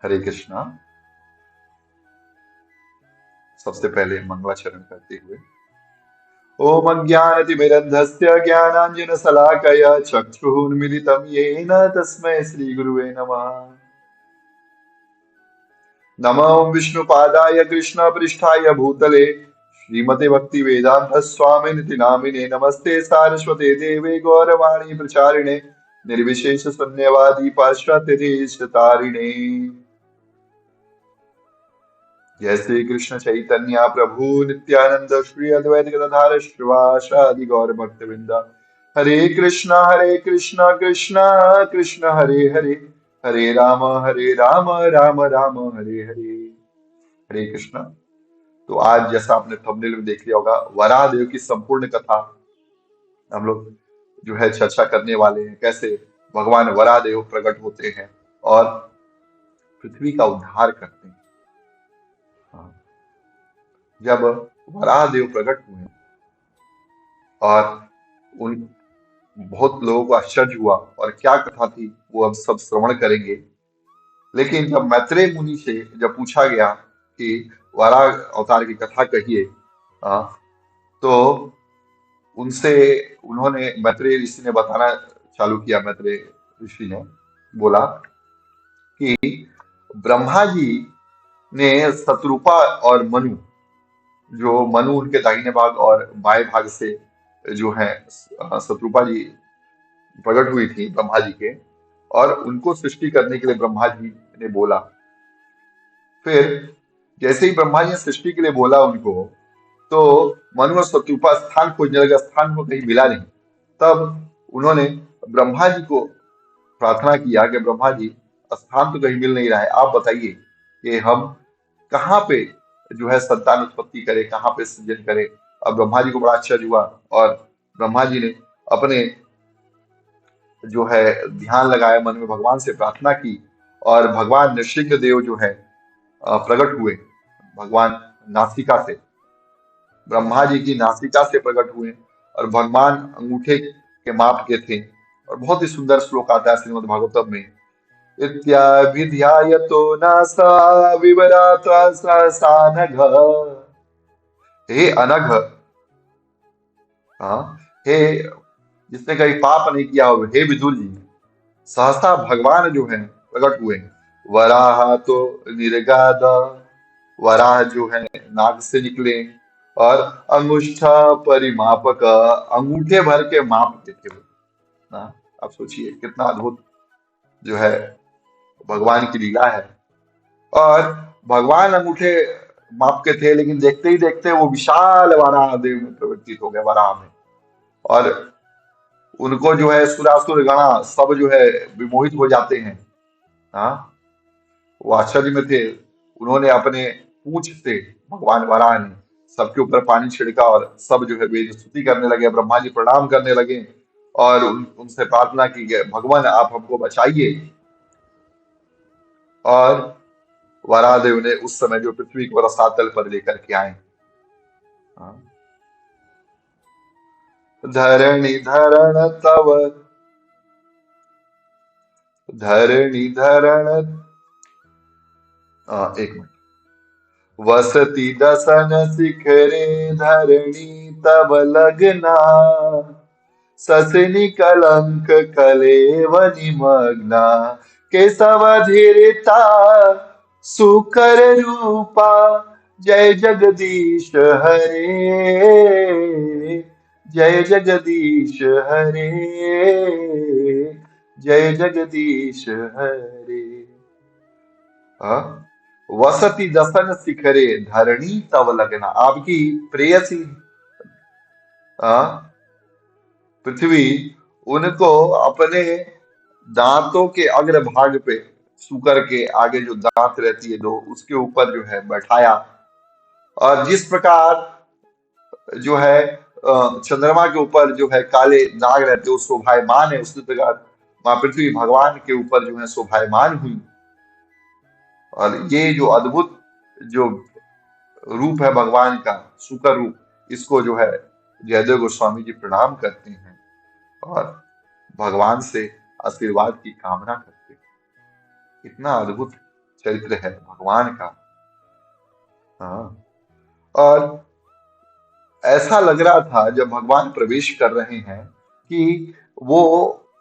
हरे कृष्णा। सबसे पहले मंगलाचरण करते हुए ओम अज्ञानतिमिरन्धस्य ज्ञानाञ्जनशलाकया चक्षुरुन्मिलितं येन तस्मै श्रीगुरुवे नमः। नमो विष्णुपादाय कृष्णपृष्ठाय भूतले श्रीमते भक्तिवेदांत स्वामिनिति नामिने नमस्ते सारस्वते देवे गौरवाणी प्रचारिणे निर्विशेष शून्यवादी पाश्चात्य देश तारिणे। जय श्री कृष्ण चैतन्य प्रभु नित्यानंद श्री अद्वैत गदाधर श्रीवासादि गौर भक्तवृंदा। हरे कृष्णा कृष्णा कृष्ण हरे हरे, हरे राम राम राम हरे हरे। हरे कृष्णा। तो आज जैसा आपने थंबनेल में देख लिया होगा, वराह देव की संपूर्ण कथा हम लोग जो है चर्चा करने वाले हैं। कैसे भगवान वराह देव प्रकट होते हैं और पृथ्वी का उद्धार करते हैं। हाँ, जब वराह देव प्रकट हुए और उन बहुत लोगों को आश्चर्य हुआ और क्या कथा थी वो हम सब श्रवण करेंगे। लेकिन जब मैत्रेय मुनि से जब पूछा गया कि वराह अवतार की कथा कहिए, आ, तो उनसे उन्होंने मैत्रेय ऋषि ने बताना चालू किया। मैत्रेय ऋषि ने बोला कि ब्रह्मा जी ने शत्रुपा और मनु, जो मनु उनके दाहिने भाग और बाएं भाग से जो है शत्रुपा जी प्रकट हुई थी ब्रह्मा जी के, और उनको सृष्टि करने के लिए ब्रह्मा जी ने बोला। फिर जैसे ही ब्रह्मा जी ने सृष्टि के लिए बोला उनको, तो मनु और शत्रुपा स्थान खोजने लगे, स्थान को कहीं मिला नहीं। तब उन्होंने ब्रह्मा जी को प्रार्थना किया कि ब्रह्मा जी, स्थान तो कहीं मिल नहीं रहा है, आप बताइए कि हम कहाँ पे जो है संतान उत्पत्ति करें, कहाँ पे सृजन करें। अब ब्रह्मा जी को बड़ा आश्चर्य हुआ और ब्रह्मा जी ने अपने जो है ध्यान लगाया, मन में भगवान से प्रार्थना की, और भगवान नृसिंह देव जो है प्रकट हुए। भगवान नासिका से, ब्रह्मा जी की नासिका से प्रकट हुए, और भगवान अंगूठे के माप के थे। और बहुत ही सुंदर श्लोक आता है श्रीमद् भागवतम में, इत्याभिध्यायतो नासा विवराता सा नघ। हे अनघ, हाँ, हे जिसने कभी पाप नहीं किया हो, हे विदुर जी, सहसा भगवान जो है प्रकट हुए। वराह तो निर्गाद, वराह जो है नाग से निकले, और अंगुष्ठा परिमापक, अंगूठे भर के माप के थे वो। हाँ, आप सोचिए कितना अद्भुत जो है भगवान की लीला है। और भगवान अंगूठे माप के थे, लेकिन देखते ही देखते वो विशाल वराह देव में परिवर्तित हो गए, वराह में। और उनको जो है सुरासुर गणा सब जो है विमोहित हो जाते हैं। हाँ, वो आश्चर्य में थे। उन्होंने अपने पूंछ से, भगवान वराह ने सबके ऊपर पानी छिड़का, और सब जो है वेद स्तुति करने लगे। ब्रह्मा जी प्रणाम करने लगे और उनसे प्रार्थना की कि भगवान आप हमको बचाइए। और वराहदेव ने उस समय जो पृथ्वी को रसातल पर लेकर के आए। हाँ, धरणी धरण तव, धरणी धरण, एक मिनट, वसति दसन शिखरे धरणी तब लगना, ससनि कलंक कलेव निमग्ना, केशवधिरिता सुकर रूपा, जय जगदीश हरे, जय जगदीश हरे, जय जगदीश हरे। हाँ? वसति दसन शिखरे धरणी तव लगना, आपकी प्रेयसी पृथ्वी उनको अपने दांतों के अग्रभाग पे, शुकर के आगे जो दांत रहती है दो, उसके ऊपर जो है बैठाया। और जिस प्रकार जो है चंद्रमा के ऊपर जो है काले नाग रहते, वो शोभायमान है, उसी प्रकार माँ पृथ्वी भगवान के ऊपर जो है शोभायमान हुई। और ये जो अद्भुत जो रूप है भगवान का, शुकर रूप, इसको जो है जयदेव गोस्वामी जी प्रणाम करते हैं और भगवान से आशीर्वाद की कामना करते हैं। कितना अद्भुत चरित्र है भगवान का। हाँ, और ऐसा लग रहा था जब भगवान प्रवेश कर रहे हैं कि वो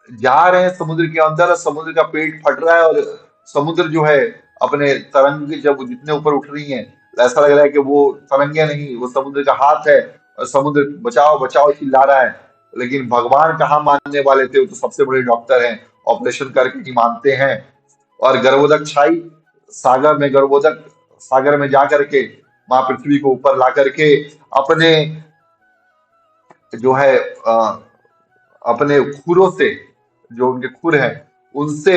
जा रहे हैं समुद्र के अंदर, और समुद्र का पेट फट रहा है, और समुद्र जो है अपने तरंग जब जितने ऊपर उठ रही हैं, ऐसा लग रहा है कि वो तरंगे नहीं, वो समुद्र का हाथ है, और समुद्र बचाओ बचाओ चिल्ला रहा है। लेकिन भगवान कहाँ मानने वाले थे, वो तो सबसे बड़े डॉक्टर हैं, ऑपरेशन करके ही मानते हैं। और गर्भोदक छाई सागर में, गर्भोदक सागर में जा करके माँ पृथ्वी को ऊपर ला करके अपने जो है अपने खुरों से, जो उनके खुर हैं उनसे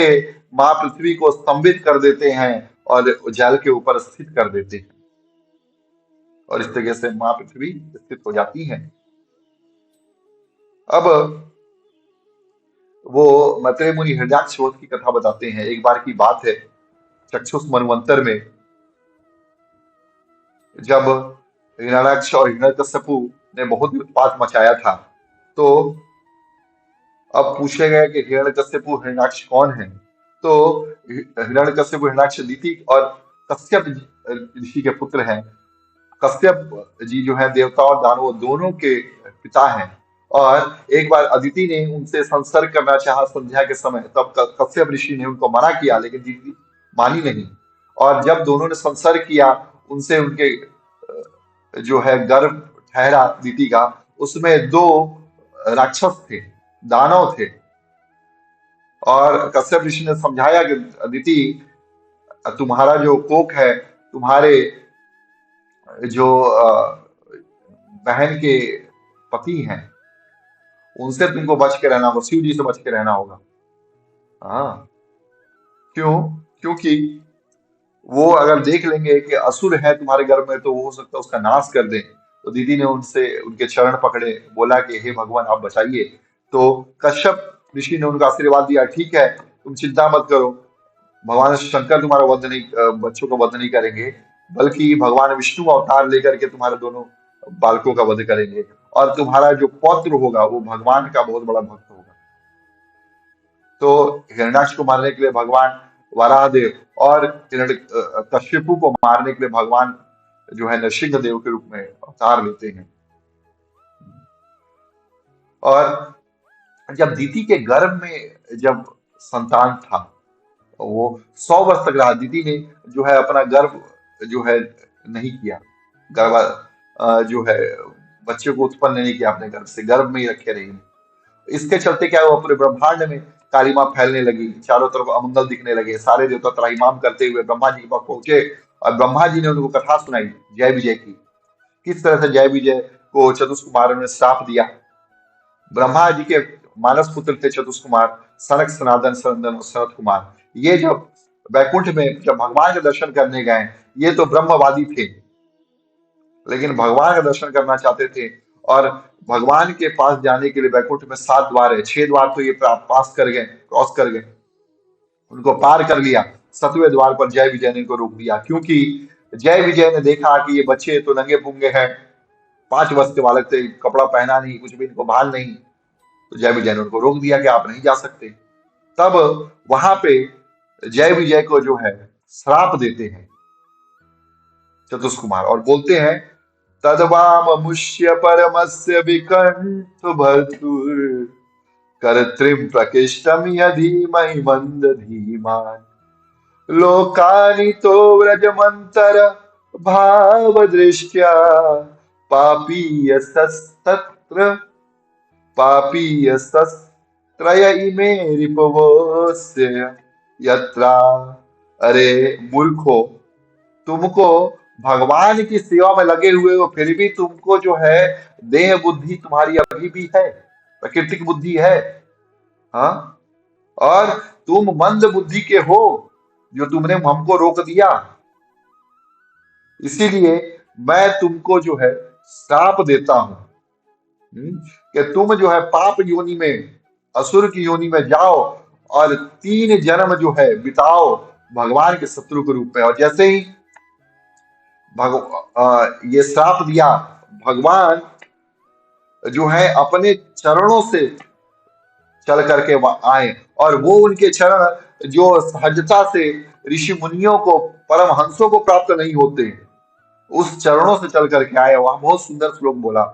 माँ पृथ्वी को स्तंभित कर देते हैं और जल के ऊपर स्थित कर देते हैं, और इस तरीके से माँ पृथ्वी स्थित हो जाती है। अब वो मैत्रेय मुनि हिरण्याक्ष की कथा बताते हैं। एक बार की बात है, चक्षुष मनवंतर में, जब हिरण्याक्ष और हिरण्यकश्यपु ने बहुत ही उत्पात मचाया था, तो अब पूछे गए कि हिरण्यकश्यपु हिरण्याक्ष कौन है। तो हिरण्यकश्यपु हिरण्याक्ष दिति और कश्यप ऋषि के पुत्र हैं। कश्यप जी जो है देवता और दानव दोनों के पिता हैं। और एक बार अदिति ने उनसे संसर्ग करना चाहा संध्या के समय, तब कश्यप ऋषि ने उनको मना किया, लेकिन दीदी मानी नहीं। और जब दोनों ने संसर्ग किया, उनसे उनके जो है गर्भ ठहरा दीति का, उसमें दो राक्षस थे, दानव थे। और कश्यप ऋषि ने समझाया कि अदिति, तुम्हारा जो कोख है, तुम्हारे जो बहन के पति हैं, उनसे तुमको बच के रहना होगा, शिव जी से बच के रहना होगा। हाँ, क्यों? क्योंकि वो अगर देख लेंगे कि असुर है तुम्हारे घर में, तो वो हो सकता है उसका नाश कर दें। तो दीदी ने उनसे उनके चरण पकड़े, बोला कि हे भगवान आप बचाइए। तो कश्यप ऋषि ने उनका आशीर्वाद दिया, ठीक है तुम चिंता मत करो, भगवान शंकर तुम्हारा वध नहीं, बच्चों का वध नहीं करेंगे, बल्कि भगवान विष्णु अवतार लेकर के तुम्हारे दोनों बालकों का वध करेंगे, और तुम्हारा जो पौत्र होगा वो भगवान का बहुत बड़ा भक्त होगा। तो हिरण्याक्ष को मारने के लिए भगवान वराहदेव, और कश्यपु को मारने के लिए भगवान जो है नरसिंह देव के रूप में अवतार लेते हैं। और जब दीति के गर्भ में जब संतान था, वो 100 वर्ष तक रहा। दीदी ने जो है अपना गर्भ जो है नहीं किया, गर्भ जो है बच्चे को उत्पन्न नहीं किया, अपने गर्भ से गर्भ में ही रखे रही। इसके चलते क्या हुआ, पूरे ब्रह्मांड में कालिमा फैलने लगी, चारों तरफ अमंगल दिखने लगे, सारे देवता त्राहिमाम करते हुए ब्रह्मा जी के पास पहुंचे, और ब्रह्मा जी ने उनको कथा सुनाई जय विजय की। किस तरह से जय विजय को चतुष्कुमार ने श्राप दिया। ब्रह्मा जी के मानस पुत्र थे चतुष्कुमार, सनक सनातन सनंदन और सनत कुमार। ये जब वैकुंठ में जब भगवान के दर्शन करने गए, ये तो ब्रह्मवादी थे, लेकिन भगवान का दर्शन करना चाहते थे। और भगवान के पास जाने के लिए वैकुंठ में 7 द्वार है, 6 द्वार तो ये पास कर गए, क्रॉस कर गए, उनको पार कर लिया। 7वें द्वार पर जय विजय ने इनको रोक दिया, क्योंकि जय विजय ने देखा कि ये बच्चे तो नंगे पुंगे हैं, 5 वर्ष के बालक थे, कपड़ा पहना नहीं, कुछ भी इनको भान नहीं। तो जय विजय ने उनको रोक दिया कि आप नहीं जा सकते। तब वहां पे जय विजय को जो है श्राप देते हैं चतुष्कुमार, और बोलते हैं तदवाममुष्य परमस्य विकंठ भर्तुर कर्त्रिम प्रकृष्टम यधीमहि मंद धीमान लोकानि तो व्रजमंतर भाव दृष्ट्या पापीयस्तत्र पापीयस्तत्रय इमे रिपवोस्य यत्रा। अरे मूर्खो, तुमको भगवान की सेवा में लगे हुए हो, फिर भी तुमको जो है देह बुद्धि तुम्हारी अभी भी है, प्राकृतिक बुद्धि है। हाँ, और तुम मंद बुद्धि के हो, जो तुमने हमको रोक दिया। इसीलिए मैं तुमको जो है श्राप देता हूं, कि तुम जो है पाप योनि में, असुर की योनि में जाओ, और 3 जन्म जो है बिताओ भगवान के शत्रु के रूप में। और जैसे ही ये श्राप दिया, भगवान जो है अपने चरणों से चल करके आए, और वो उनके चरण जो सहजता से ऋषि मुनियों को, परमहंसों को प्राप्त नहीं होते, उस चरणों से चल करके आए। वहां बहुत सुंदर श्लोक बोला,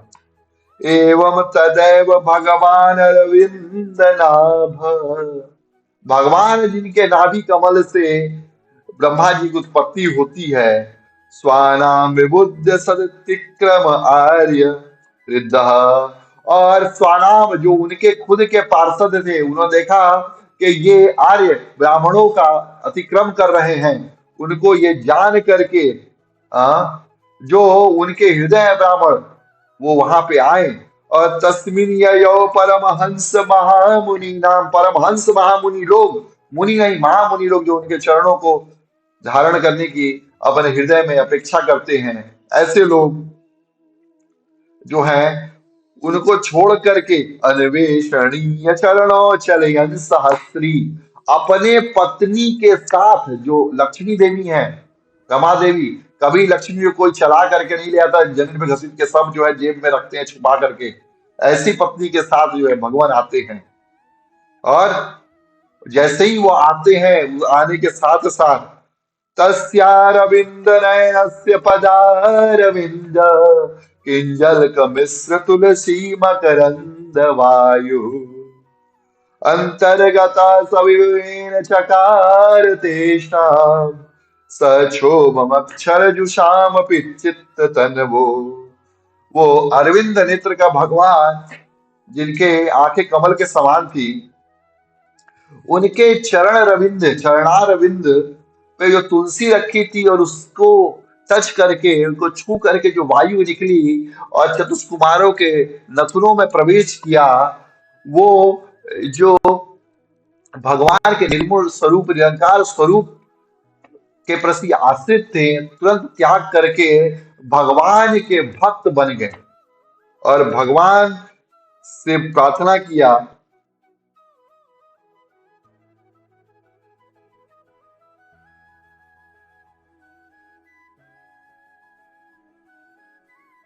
एवं तदैव भगवान अरविंद नाभ, भगवान जिनके नाभि कमल से ब्रह्मा जी की उत्पत्ति होती है, स्वानाम विबुद्ध सदतिक्रम आर्य रिद्धः, और स्वानाम जो उनके खुद के पार्षद थे, उन्होंने देखा कि ये आर्य ब्राह्मणों का अतिक्रम कर रहे हैं, उनको ये जान करके जो उनके हृदय ब्राह्मण वो वहां पे आए, और तस्मिन ययो परमहंस महामुनि नाम, परमहंस महामुनि लोग, मुनि नहीं महामुनि लोग, जो उनके चरणों को धारण करने की अपने हृदय में अपेक्षा करते हैं, ऐसे लोग जो हैं उनको छोड़ करके अन्वेषणीय चरणों चलयन सहस्री, अपने पत्नी के साथ, जो लक्ष्मी देवी हैं, रमा देवी, कभी लक्ष्मी को कोई चला करके नहीं ले आता, जमीन पे घसीट के सब जो है जेब में रखते हैं छुपा करके, ऐसी पत्नी के साथ जो है भगवान आते हैं। और जैसे ही वो आते हैं, आने के साथ साथ तस्यारविंद नयनस्य पदारविंद किंजल मिश्र तुलसी मकरंद वायु अंतर्गता सविवेन चकार तेषां सक्षोभमक्षर जुषाम चित्त तन्वो। वो अरविंद नेत्र का भगवान, जिनके आंखें कमल के समान थी, उनके चरण रविंद, चरणारविंद पे जो तुलसी रखी थी, और उसको टच करके, उनको छू करके जो वायु निकली और चतुष्कुमारों के नथुनों में प्रवेश किया, वो जो भगवान के निर्मल स्वरूप, निरंकार स्वरूप के प्रति आश्रित थे, तुरंत त्याग करके भगवान के भक्त बन गए और भगवान से प्रार्थना किया,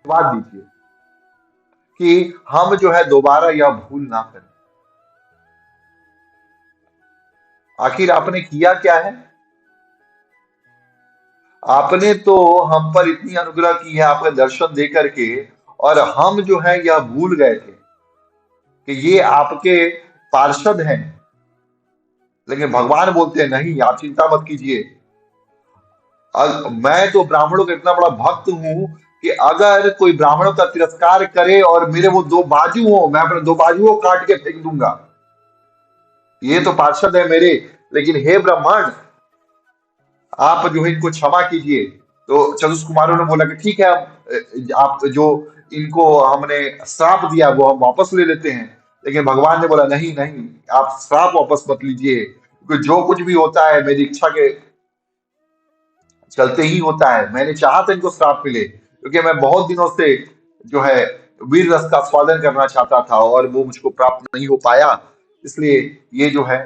बात दीजिए कि हम जो है दोबारा यह भूल ना करें। आखिर आपने किया क्या है? आपने तो हम पर इतनी अनुग्रह की है आपके दर्शन दे करके, और हम जो है यह भूल गए थे कि ये आपके पार्षद हैं। लेकिन भगवान बोलते हैं नहीं, आप चिंता मत कीजिए, मैं तो ब्राह्मणों का इतना बड़ा भक्त हूं कि अगर कोई ब्राह्मणों का तिरस्कार करे और मेरे वो दो बाजू हो, मैं अपने दो बाजुओं काट के फेंक दूंगा। ये तो पार्षद है मेरे, लेकिन हे ब्राह्मण, आप जो है इनको क्षमा कीजिए। तो चतुष कुमारों ने बोला कि ठीक है, आप जो इनको हमने श्राप दिया वो हम वापस ले लेते हैं। लेकिन भगवान ने बोला नहीं नहीं, आप श्राप वापस मत लीजिए, क्योंकि जो कुछ भी होता है मेरी इच्छा के चलते ही होता है। मैंने चाहा था इनको श्राप मिले, क्योंकि मैं बहुत दिनों से जो है वीर रस का स्वादन करना चाहता था और वो मुझको प्राप्त नहीं हो पाया। इसलिए ये जो है,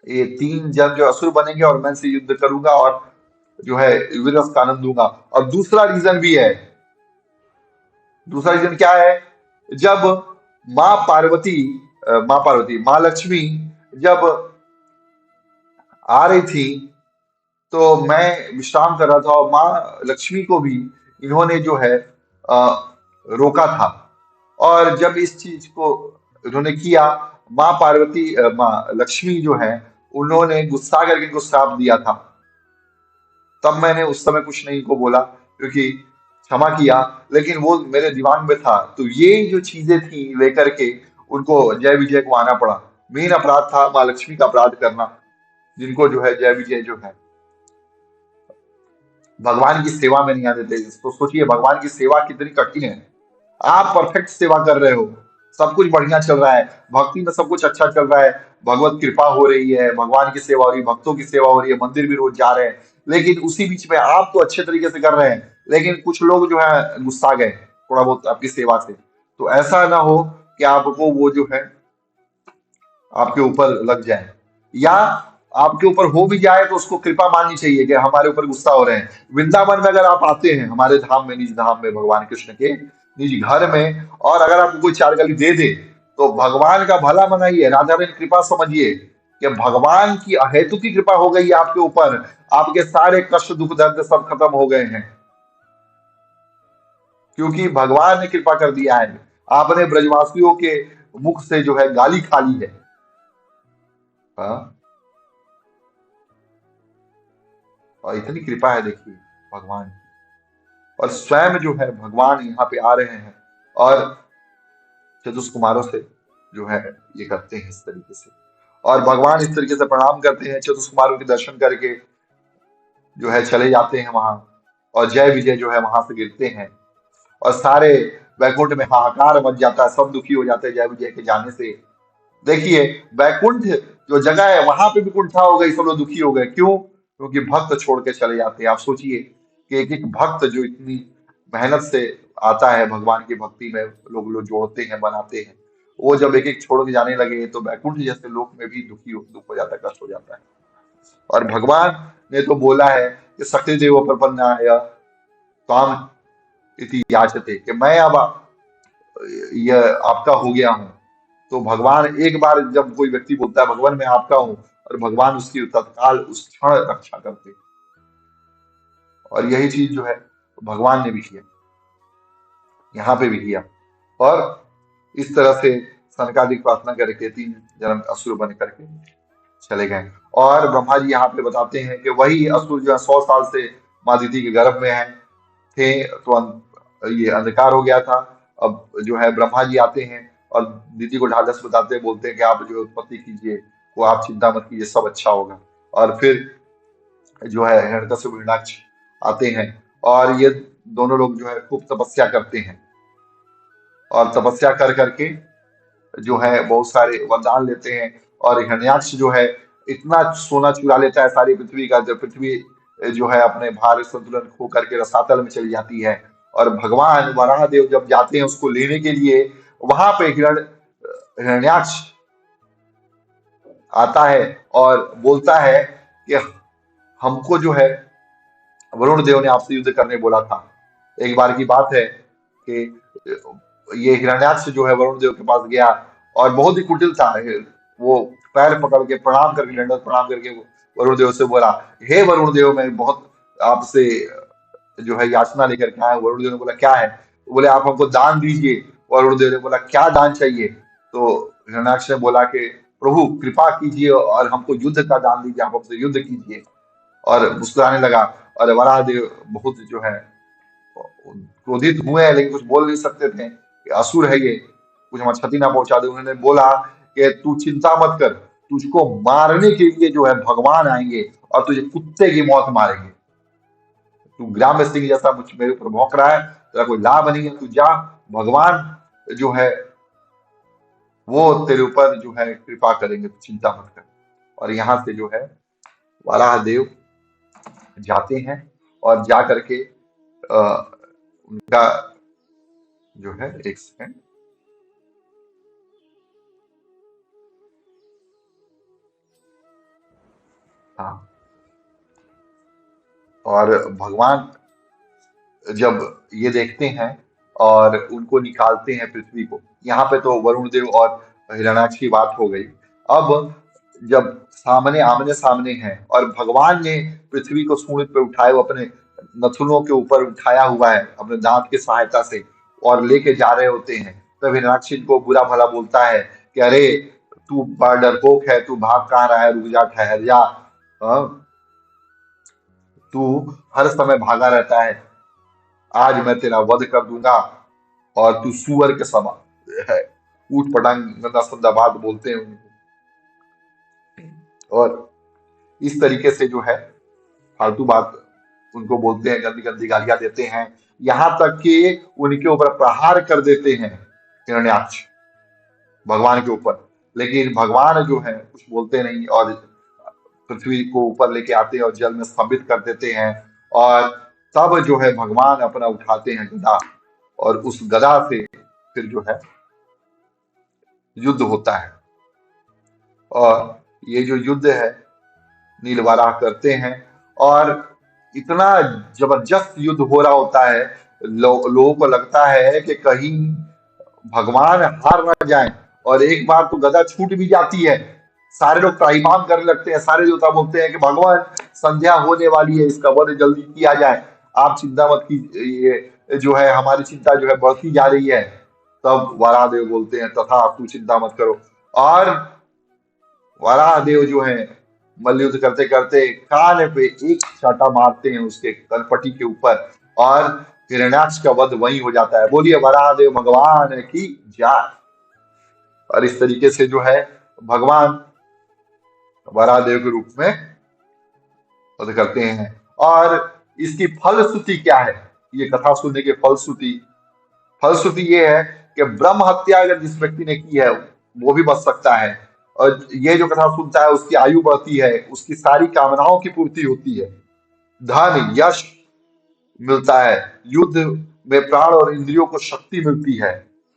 ये 3 जन जो असुर बनेंगे और मैं इनसे युद्ध करूंगा और जो है वीर रस का आनंद दूंगा। और दूसरा रीजन भी है। दूसरा रीजन क्या है? जब माँ पार्वती, माँ लक्ष्मी जब आ रही थी, तो मैं विश्राम कर रहा था और माँ लक्ष्मी को भी इन्होंने जो है रोका था। और जब इस चीज को उन्होंने किया, माँ पार्वती, माँ लक्ष्मी जो है, उन्होंने गुस्सा करके इनको श्राप दिया था। तब मैंने उस समय कुछ नहीं को बोला, क्योंकि क्षमा किया, लेकिन वो मेरे दिमाग में था। तो ये जो चीजें थी लेकर के उनको जय विजय को आना पड़ा। मेन अपराध था माँ लक्ष्मी का अपराध करना, जिनको जो है जय विजय जो है भगवान की सेवा में नहीं आने देते। तो सोचिए भगवान की सेवा कितनी कठिन है। आप परफेक्ट सेवा कर रहे हो, सब कुछ बढ़िया चल रहा है, भक्ति में सब कुछ अच्छा चल रहा है, भगवत कृपा हो रही है, भगवान की सेवा हो रही है, भक्तों की सेवा हो रही है, मंदिर भी रोज जा रहे हैं, लेकिन उसी बीच में आप तो अच्छे तरीके से कर रहे हैं, लेकिन कुछ लोग जो है गुस्सा गए थोड़ा बहुत आपकी सेवा से। तो ऐसा ना हो कि आपको वो जो है आपके ऊपर लग जाए, या आपके ऊपर हो भी जाए तो उसको कृपा माननी चाहिए कि हमारे ऊपर गुस्सा हो रहे हैं। वृंदावन में अगर आप आते हैं, हमारे धाम में, निज धाम में, भगवान कृष्ण के निज घर में, और अगर आपको कोई 4 गाली दे दे तो भगवान का भला मनाइए, राधा रानी कृपा समझिए, कि भगवान की अहेतु की कृपा हो गई आपके ऊपर, आपके सारे कष्ट दुख दर्द सब खत्म हो गए हैं, क्योंकि भगवान ने कृपा कर दिया है। आपने ब्रजवासियों के मुख से जो है गाली खा ली है। हाँ, और इतनी कृपा है देखिए भगवान की। और स्वयं जो है भगवान यहाँ पे आ रहे हैं और चतुष कुमारों से जो है ये करते हैं इस तरीके से। और भगवान इस तरीके से प्रणाम करते हैं, चतुष कुमारों के दर्शन करके जो है चले जाते हैं वहां। और जय विजय जो है वहां से गिरते हैं और सारे वैकुंठ में हाहाकार मच जाता है, सब दुखी हो जाते हैं जय विजय के जाने से। देखिए, वैकुंठ जो जगह है वहां पे भी कुंठा हो गई, सब लोग दुखी हो गए। क्यों? क्योंकि भक्त छोड़ के चले जाते हैं। आप सोचिए कि एक एक भक्त जो इतनी मेहनत से आता है भगवान की भक्ति में, लोग लोग जोड़ते हैं बनाते हैं, वो जब एक एक छोड़ के जाने लगे तो वैकुंठ जैसे लोक में भी दुख हो जाता है, कष्ट हो जाता है। और भगवान ने तो बोला है कि शक्ति देव प्रपन्नाय काम इति याचते, कि मैं अब ये आपका हो गया हूँ। तो भगवान एक बार जब कोई व्यक्ति बोलता है भगवान मैं आपका हूँ, और भगवान उसकी तत्काल उस क्षण रक्षा करते हैं। और यही चीज जो है भगवान ने भी किया, यहाँ पे भी किया। और इस तरह से सनकादिक प्रार्थना करके 3 जन्म असुर बन करके चले गए। और ब्रह्मा जी यहाँ पे बताते हैं कि वही असुर जो है 100 साल से माँ दीदी के गर्भ में है थे, तो ये अंधकार हो गया था। अब जो है ब्रह्मा जी आते हैं और दीदी को ढाढ़स बताते हैं, बोलते हैं कि आप जो उत्पत्ति कीजिए, वो आप चिंता मत कीजिए, सब अच्छा होगा। और फिर जो है हिरण्यकश्यप हिरण्याक्ष आते हैं और ये दोनों लोग जो है खूब तपस्या करते हैं। और तपस्या कर करके जो है बहुत सारे वरदान लेते हैं। और हिरण्याक्ष जो है इतना सोना चुरा लेता है सारी पृथ्वी का, जब पृथ्वी जो है अपने भार संतुलन खो करके रसातल में चली जाती है। और भगवान वराह देव जब जाते हैं उसको लेने के लिए, वहां पे हिरण्याक्ष आता है और बोलता है कि हमको जो है वरुण देव ने आपसे युद्ध करने बोला था। एक बार की बात है कि ये हिरण्याक्ष जो है वरुण देव के पास गया और बहुत ही कुटिल था। वो पैर पकड़ के प्रणाम करके, दंडवत प्रणाम करके वो वरुण देव से बोला, हे वरुण देव, मैं बहुत आपसे जो है याचना लेकर के आया हूं। वरुण देव ने बोला क्या है? तो बोले आप हमको दान दीजिए। वरुण देव ने बोला क्या दान चाहिए? तो हिरण्याक्ष ने बोला कि प्रभु कृपा कीजिए और हमको युद्ध का दान दीजिए, आप हमसे युद्ध कीजिए। और मुस्कुराने लगा। और वराह देव बहुत जो है क्रोधित हुए हैं, लेकिन कुछ बोल नहीं सकते थे कि असुर है ये, कुछ हमारी क्षति ना पहुंचा दे। उन्होंने बोला कि तू चिंता मत कर, तुझको मारने के लिए जो है भगवान आएंगे और तुझे कुत्ते की मौत मारेंगे। तू ग्राम में सिंह जैसा मुझ मेरे ऊपर भौंक रहा है, तेरा कोई लाभ नहीं है, तू जा, भगवान जो है वो तेरे ऊपर जो है कृपा करेंगे, तू चिंता मत कर। और यहाँ से जो है वराह देव जाते हैं और जा करके उनका जो है, एक सेकंड, हाँ, और भगवान जब ये देखते हैं और उनको निकालते हैं पृथ्वी को। यहाँ पे तो वरुण देव और हिरण्याक्ष की बात हो गई। अब जब सामने आमने सामने हैं और भगवान ने पृथ्वी को सूंड पे उठाए, वो अपने नथुनों के ऊपर उठाया हुआ है अपने दांत की सहायता से, और लेके जा रहे होते हैं, तब हिरण्याक्ष इनको बुरा भला बोलता है कि अरे तू बड़ा डरपोक है, तू भाग कहाँ रहा है, रुक जा, ठहर जा। हाँ, तू हर समय भागा रहता है, आज मैं तेरा वध कर दूंगा और तू सुअर के समान है। ऊट पटांग गंदा संदा बात बोलते हैं उनको। और इस तरीके से जो है फालतू बात उनको बोलते हैं, गंदी गंदी गालियां देते हैं, यहाँ तक कि उनके ऊपर प्रहार कर देते हैं हिरण्याक्ष भगवान के ऊपर। लेकिन भगवान जो है कुछ बोलते नहीं और पृथ्वी को ऊपर लेके आते हैं और जल में स्थापित कर देते हैं। और तब जो है भगवान अपना उठाते हैं गदा, और उस गदा से फिर जो है युद्ध होता है। और ये जो युद्ध है नीलवाराह करते हैं, और इतना जबरदस्त युद्ध हो रहा होता है, लोगों को लगता है कि कहीं भगवान हार ना जाए। और एक बार तो गदा छूट भी जाती है, सारे लोग त्राहिमाम करने लगते हैं, सारे देवता बोलते हैं कि भगवान संध्या होने वाली है, इसका वध जल्दी किया जाए, आप चिंता मत कीजिए, ये जो है हमारी चिंता जो है बढ़ती जा रही है। तब वराहदेव बोलते हैं तथा तू चिंता मत करो। और वराहदेव जो है मल्लयुद्ध करते करते कान पे एक चाटा मारते हैं उसके कनपटी के ऊपर, और हिरण्याक्ष का वध वहीं हो जाता है। बोलिए वराहदेव भगवान की जय। और इस तरीके से जो है भगवान वराहदेव के रूप में वध करते हैं। और इसकी फलश्रुति क्या है, ये कथा सुनने की फलश्रुति, फलश्रुति ये है कि ब्रह्म हत्या अगर जिस व्यक्ति ने की है वो भी बच सकता है, और ये जो कथा सुनता है उसकी आयु बढ़ती है, उसकी सारी कामनाओं की पूर्ति होती है, धन यश मिलता है, युद्ध में प्राण और इंद्रियों को शक्ति मिलती है।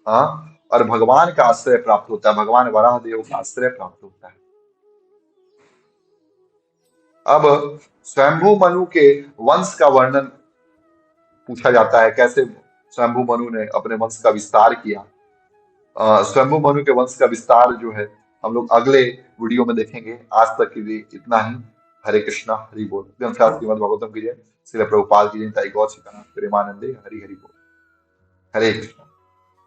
हाँ, और भगवान का आश्रय प्राप्त होता है, भगवान वराहदेव का आश्रय प्राप्त होता है। अब स्वयंभू मनु के वंश का वर्णन पूछा जाता है, कैसे स्वयंभू मनु ने अपने वंश का विस्तार किया। स्वयंभू मनु के वंश का विस्तार जो है हम लोग अगले वीडियो में देखेंगे। आज तक के लिए इतना ही। हरे कृष्णा हरि बोल। श्रीमद् भागवतम की जय। श्रील प्रभुपाद की जय। ताई गौर सिकाना प्रेमानंदे हरि हरि बोल। हरे कृष्णा।